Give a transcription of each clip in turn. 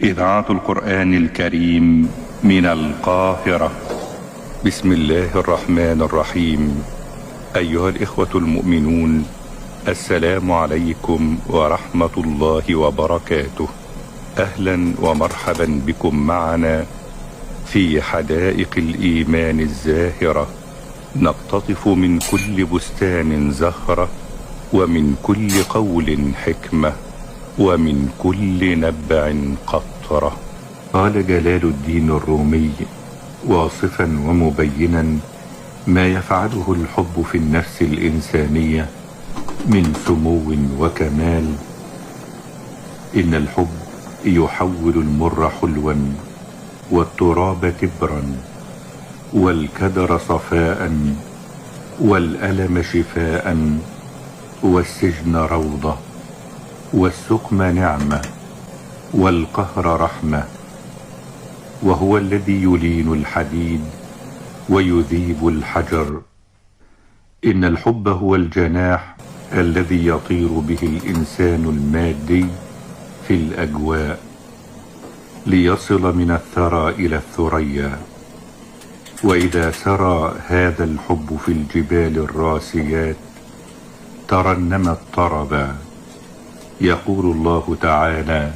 إذاعة القرآن الكريم من القاهرة. بسم الله الرحمن الرحيم. أيها الإخوة المؤمنون، السلام عليكم ورحمة الله وبركاته. أهلا ومرحبا بكم معنا في حدائق الإيمان الزاهرة، نقتطف من كل بستان زهرة، ومن كل قول حكمة، ومن كل نبع قطرة. قال جلال الدين الرومي واصفا ومبينا ما يفعله الحب في النفس الإنسانية من سمو وكمال: إن الحب يحول المر حلوا، والتراب تبرا، والكدر صفاء، والألم شفاء، والسجن روضة، والسقم نعمة، والقهر رحمة، وهو الذي يلين الحديد ويذيب الحجر. إن الحب هو الجناح الذي يطير به الإنسان المادي في الأجواء ليصل من الثرى إلى الثريا. وإذا سرى هذا الحب في الجبال الراسيات ترنمت طربا. يقول الله تعالى: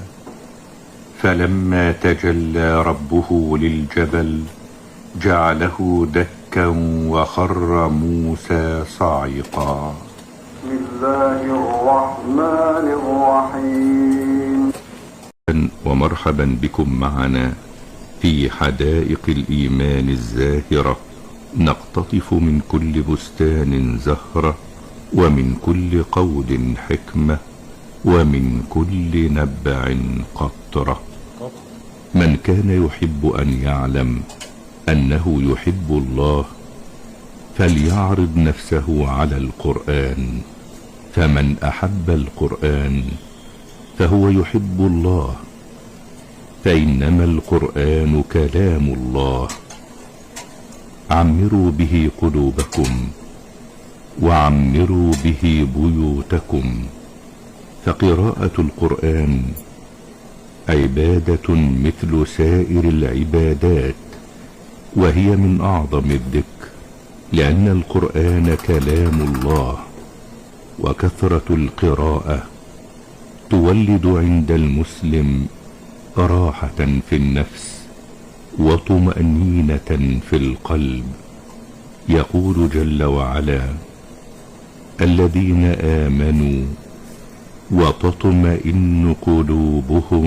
فلما تجلى ربه للجبل جعله دكا وخر موسى صعقا. بسم الله الرحمن الرحيم. ومرحبا بكم معنا في حدائق الإيمان الزاهرة، نقتطف من كل بستان زهرة، ومن كل قول حكمة، ومن كل نبع قطرة. من كان يحب أن يعلم أنه يحب الله فليعرض نفسه على القرآن، فمن أحب القرآن فهو يحب الله، فإنما القرآن كلام الله. عمروا به قلوبكم، وعمروا به بيوتكم، فقراءة القرآن عبادة مثل سائر العبادات، وهي من أعظم الذكر، لأن القرآن كلام الله. وكثرة القراءة تولد عند المسلم راحة في النفس وطمأنينة في القلب. يقول جل وعلا: الذين آمنوا وتطمئن قلوبهم